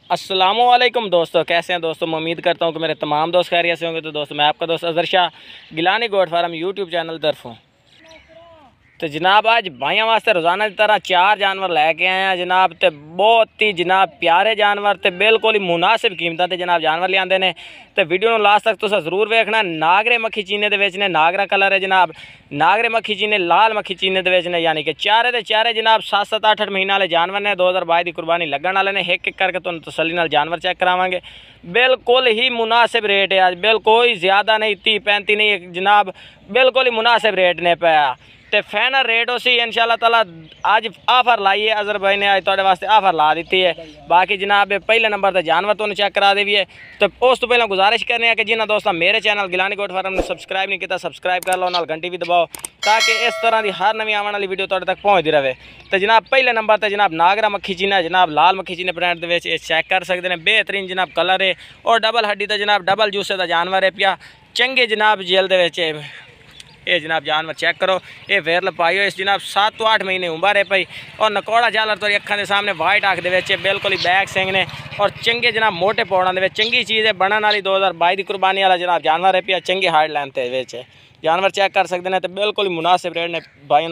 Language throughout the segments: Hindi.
अस्सलामुअलैकुम दोस्तों, कैसे हैं दोस्तों। मैं उम्मीद करता हूं कि मेरे तमाम दोस्त खैरियत से होंगे। तो दोस्तों मैं आपका दोस्त हज़ार Gilani goat farm YouTube channel तरफ हूँ। तो जनाब आज भाइयों वास्ते रोज़ाना की तरह 4 जानवर लैके आए हैं जनाब। तो बहुत ही जनाब प्यारे जानवर तो बिल्कुल ही मुनासिब कीमतां ते जनाब जानवर लियाते हैं। तो वीडियो में लास्ट तक तुसा जरूर वेखना। नागरे मक्खी चीने दे विच ने नागरा कलर है जनाब। नागरे मक्खी चीने लाल मक्खी चीने दे विच ने, यानी कि चारे दे चारे जनाब 7-7 8-8 महीने वाले जानवर ने। 2022 की कुर्बानी लगन वाले ने। एक एक करके तुहानू तसल्ली नाल जानवर चेक करावांगे। बिल्कुल ही मुनासिब रेट है आज, बिल्कुल ही ज़्यादा नहीं 30-35 नहीं जनाब, बिल्कुल ही मुनासिब रेट ने पाया। तो फाइनल रेट उसी इंशाल्लाह ताला आज ऑफर लाई है। अजहर भाई ने आज तुहाडे वास्ते ऑफर ला दी है। बाकी जनाब पहले नंबर पर जानवर तुहानू चेक करा देवी है। तो उस तो पहले गुजारिश करने कि जिन्होंने दोस्तों मेरे चैनल गिलानी गोट फार्म ने सब्सक्राइब नहीं किया, सब्सक्राइब कर लो, नाल घंटी भी दबाओ ताकि इस तरह की हर नवी आने वाली वीडियो तुहाडे तक पहुँचती रहे। तो जनाब पहले नंबर पर जनाब नागरा मक्खी चीना जनाब लाल मक्खी चीने ब्रांड के चेक कर सकते हैं। बेहतरीन जनाब कलर है और डबल हड्डी तो जनाब डबल जूसे का जानवर है पिया। चंगे जनाब जेल के ये जनाब जानवर चेक करो। ये वेरल पाई हो इस जनाब 7-8 महीने उम्र है पई। और नकोड़ा झालर तो अखा के सामने वाइट आँख दे बिल्कुल ही बैक सिंह ने और चंगे जनाब मोटे पौड़ा दे चंगी चीज़ है। बनने वाली 2022 की कुर्बानी वाला जनाब जानवर है पिया। चंगे हार्ड लेंथ जानवर चेक कर सकते हैं। तो बिल्कुल ही मुनासिब रेट ने। भाई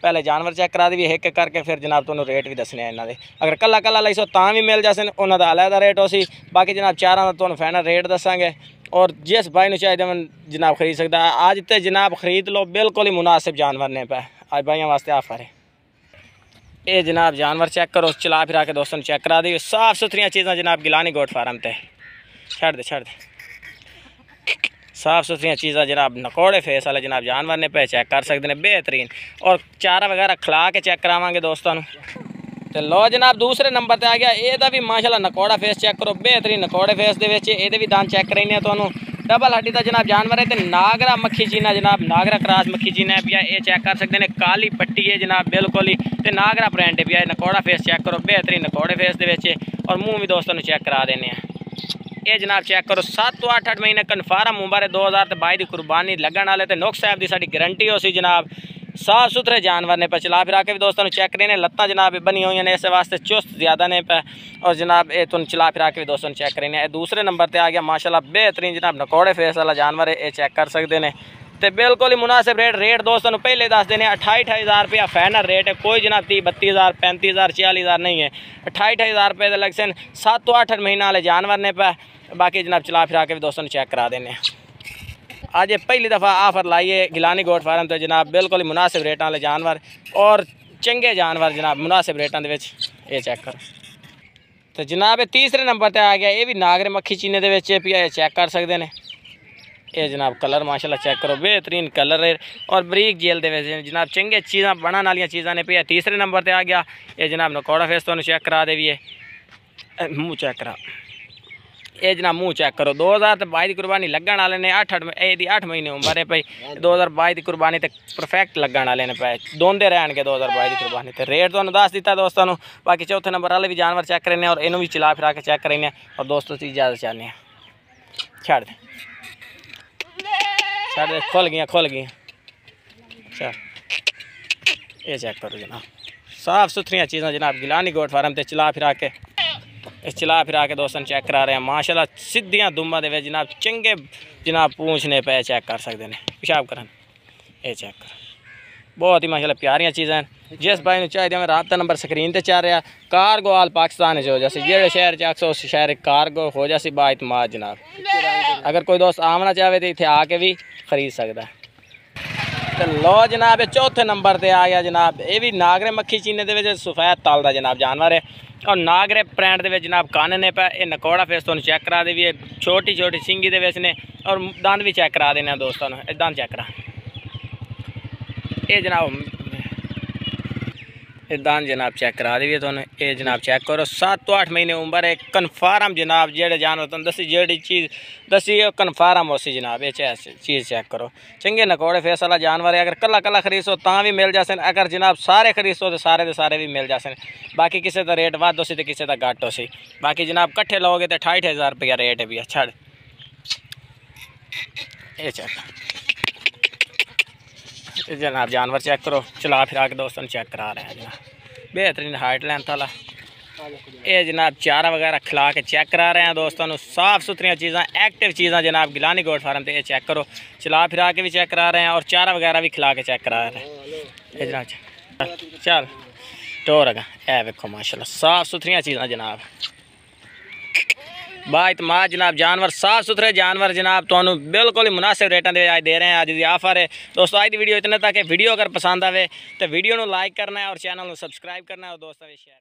पहले जानवर चेक करा दी एक करके फिर जनाब तुहानू रेट भी दसने इन्हों के। अगर कला कला लाई सो तां भी मिल जाते उन्होंने अलहदा रेट हो सी। बाकी जनाब चारों का तुहानू फाइनल रेट दसांगे और जिस भाई चाहिए मैं जनाब खरीद सकता है। आज तो जनाब खरीद लो, बिल्कुल ही मुनासिब जानवर ने पे आज भाइयों वास्ते ऑफर है। ये जनाब जानवर चेक करो, चला फिरा के दोस्तों चेक करा दी। साफ सुथरियाँ चीज़ा जनाब गिलानी गोट फार्म ते छड़ दे साफ सुथरियाँ चीज़ा जनाब नकोड़े फेस वाले जनाब जानवर ने पे चेक कर सकते हैं। बेहतरीन और चारा वगैरह खिला के चेक करावांगे दोस्तों। तो लो जनाब दूसरे नंबर पर आ गया। ये भी माशाल्लाह नकोड़ा फेस चेक करो, बेहतरीन नकोड़े फेस के भी दान चेक करेंगे तो डबल हड्डी का जनाब जानवर है। तो नागरा मक्खी चीना जनाब नागरा क्रॉस मक्खी चीना है पिया। ये चेक कर सकते हैं, काली पट्टी है जनाब बिल्कुल ही। तो नागरा ब्रांड है पिया। नकोड़ा फेस चेक करो, बेहतरीन नकोड़े फेस के और मुँह भी दोस्तों चेक करा देने। ये जनाब चेक करो 7-8 महीने कन्फर्म उम्र है। 2022 की कुर्बानी लगन वाले। तो नुक्स साहब की साड़ी गारंटी हो सी जनाब। साफ सुथरे जानवर ने पे चला फिरा के भी दोस्तों चेक करें। लत्तां जनाब बनी हुई ने इस वास्ते चुस्त ज़्यादा ने पे और जनाब ये तुम चला फिरा के भी दोस्तों चेक करें। दूसरे नंबर पर आ गया माशाल्लाह बेहतरीन जनाब नकोड़े फेस वाला जानवर है। ये चेक कर सकते हैं। तो बिल्कुल ही मुनासिब रेट दोस्तों पहले दस देने 28 हज़ार रुपया फाइनल रेट है। कोई जनाब 30-32 हज़ार 35 हज़ार 40 हज़ार नहीं है। 28 हज़ार रुपये लग सन 7-8 महीने वाले जानवर ने पे। बाकी जनाब चला फिरा के भी दोस्तों चेक करा देने। आज ये पहली दफ़ा ऑफर लाई है गिलानी गोट फार्म तो जनाब बिल्कुल ही मुनासिब रेटा वाले जानवर और चंगे जानवर जनाब मुनासिब रेटा ये चेक करो। तो जनाब तीसरे नंबर पर आ गया। ये भी नागरे मक्खी चीने के पिया। ये चेक कर सकते हैं। ये जनाब कलर माशाल्लाह चेक करो, बेहतरीन कलर है और बरीक जेल दे जनाब चंगे चीज़ा बनने वाली चीज़ा ने पिया। तीसरे नंबर पर आ गया। ये जनाब नकोड़ा फेस तो चेक करा दे भी है। मुँह चेक करा ये जनाब मुँह चेक करो। 2022 की कुर्बानी लगन वाले ने 8 महीने उम्र है भाई। 2022 की कुर्बानी तक परफेक्ट लगन वाले ने पाए दोंदे रहन के 2022 की कुर्बानी। तो रेट तो दस दिता दोस्तों। बाकी चौथे नंबर वाले भी जानवर चेक करें और इन्हों भी चला फिरा के चेक करें और दोस्तों से इजाज़त चाहते छड़ दे खुल गई चल। ये चेक करो जनाब साफ सुथरियाँ चीज़ा जनाब गिलानी गोट फार्म से चला फिरा के दोस्तों चेक करा रहे हैं। माशाल्लाह सीधियाँ दुम्बा दे जनाब चंगे जनाब पूछने पे चेक कर सकते हैं। पेशाब करन ये चेक कर बहुत ही माशाल्लाह प्यारियाँ चीज़ां हैं। जिस भाई चाहिए मैं रबता नंबर स्क्रीन पर चल रहा। कार्गो आल पाकिस्तान हो जैसे जेड़े शहर च उस शहर कार्गो हो जैसी बाइतमाद जनाब। अगर कोई दोस्त आमना चाहे तो इतने आके भी खरीद सकता है। तो लो जनाब चौथे नंबर पर आ गया जनाब। ये भी नागरे मक्खी चीने के सफेद ताल का जनाब जानवर है और नागरे ब्रांड के जनाब कान ने पे। ये नकोड़ा फेस तो चेक करा दे भी है। छोटी छोटी सिंगी के ने और दंद भी चेक करा देने दोस्तों। दंद चेक करा ये जनाब दान जनाब चेक करा दी तो ये जनाब चेक करो 7-8 महीने उम्र है कन्फर्म जनाब। जेड़े जानवर तुम दसी जेड़ी चीज़ दसी कन्फर्म हो सी जनाब। ये चीज़ चेक करो चंगे नकोड़े फेस वाला जानवर है। अगर कला कला खरीदो तां भी मिल जासन। अगर जनाब सारे खरीदो तो सारे के सारे भी मिल जासन। बाकी किसी का रेट वाद हो सी तो किसी का घट हो सी। बाकी जनाब कट्ठे लोगे तो 28 हज़ार रुपया रेट है भी छड़ ये चेक जनाब जानवर चेक करो चला फिरा के दोस्तों चेक करा रहे हैं जनाब। बेहतरीन हाइट लेंथ वाला ये जनाब चारा वगैरह खिला के चेक करा रहे हैं दोस्तों, साफ़ सुथरी चीज़ां एक्टिव चीज़ां जनाब गिलानी गोट फार्म से। ये चेक करो, चला फिरा के भी चेक करा रहे हैं और चारा वगैरह भी खिला के चेक करा रहे हैं। ये जनाब चल टोर अगा ए वेखो माशाल्लाह साफ़ सुथरी चीज़ां जनाब, बाइतमाद जनाब जानवर, साफ़ सुथरे जानवर जनाब तो बिल्कुल ही मुनासिब रेटा दे रहे हैं। अज की ऑफर है दोस्तों। अज की वीडियो इतने तक है। वीडियो अगर पसंद आए तो वीडियो को लाइक करना है और चैनल को सबसक्राइब करना है और दोस्तों शेयर।